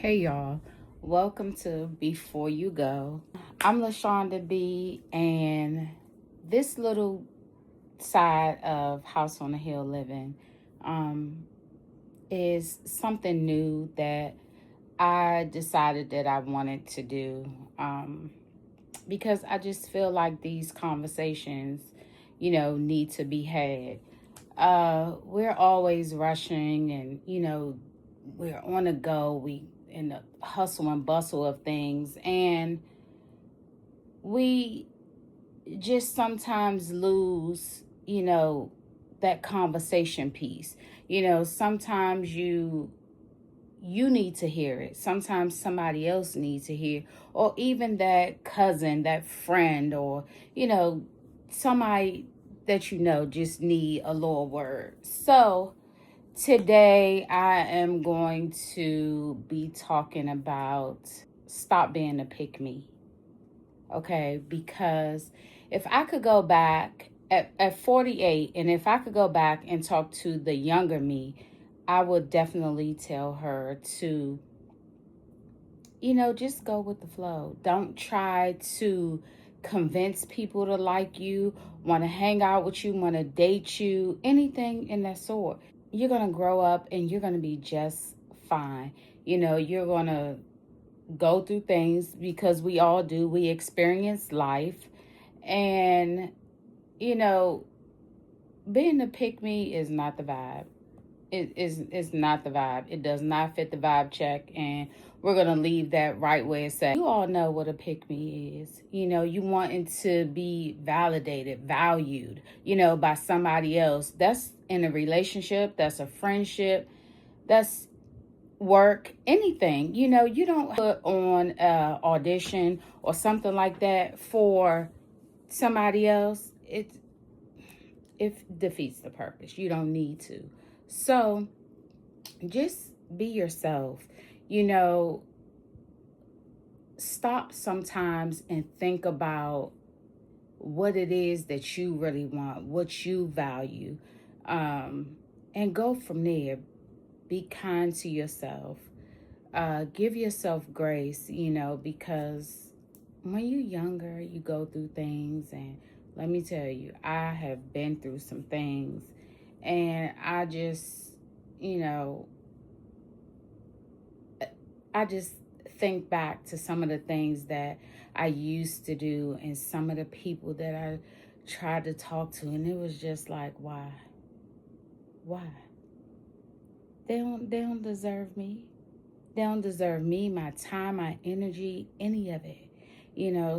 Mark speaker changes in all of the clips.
Speaker 1: Hey y'all, welcome to Before You Go. I'm LaShaundaB, and this little side of House on the Hill living um, is something new that I decided that I wanted to do because I just feel like these conversations, need to be had. We're always rushing, and we're on the go. We in the hustle and bustle of things, and we just sometimes lose, that conversation piece. Sometimes you need to hear it. Sometimes somebody else needs to hear, or even that cousin, that friend, or somebody that just need a little word. So today I am going to be talking about stop being a pick me. Okay, because if I could go back at 48, and if I could go back and talk to the younger me, I would definitely tell her to, just go with the flow. Don't try to convince people to like you, want to hang out with you, want to date you, anything in that sort. You're going to grow up and you're going to be just fine. You're going to go through things because we all do. We experience life. And, you know, being a pick me is not the vibe. It's not the vibe. It does not fit the vibe check. And we're going to leave that right where it's at. You all know what a pick me is. You wanting to be validated, valued, by somebody else. That's in a relationship. That's a friendship. That's work, anything. You don't put on a audition or something like that for somebody else. It defeats the purpose. You don't need to. So just be yourself. You know, Stop sometimes and think about what it is that you really want, what you value, and go from there. Be kind to yourself. Give yourself grace, because when you're younger, you go through things. And let me tell you, I have been through some things. And you know, I just think back to some of the things that I used to do and some of the people that I tried to talk to. And it was just like, why? Why? They don't deserve me. They don't deserve me, my time, my energy, any of it.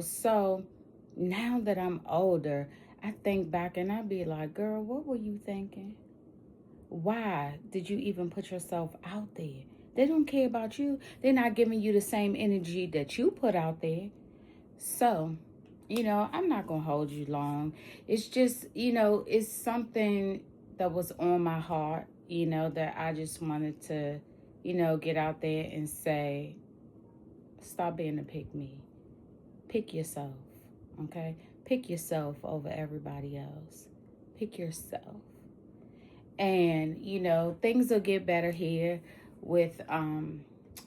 Speaker 1: So now that I'm older, I think back and I be like, girl, what were you thinking? Why did you even put yourself out there? They don't care about you. They're not giving you the same energy that you put out there. So, I'm not going to hold you long. It's just, it's something that was on my heart, that I just wanted to, get out there and say, stop being a pick me. Pick yourself, okay? Pick yourself over everybody else. Pick yourself. And, things will get better here with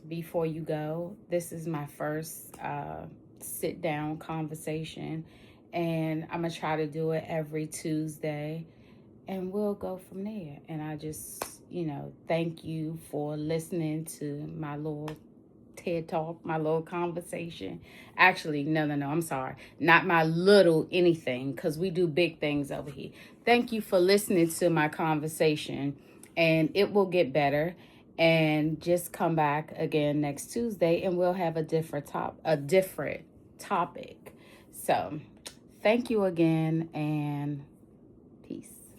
Speaker 1: Before You Go. This is my first sit down conversation, and I'm going to try to do it every Tuesday, and we'll go from there. And I just, thank you for listening to my little TED Talk, my little conversation. Actually, no, I'm sorry. Not my little anything, because we do big things over here. Thank you for listening to my conversation, and it will get better. And just come back again next Tuesday, and we'll have a different topic. So, thank you again, and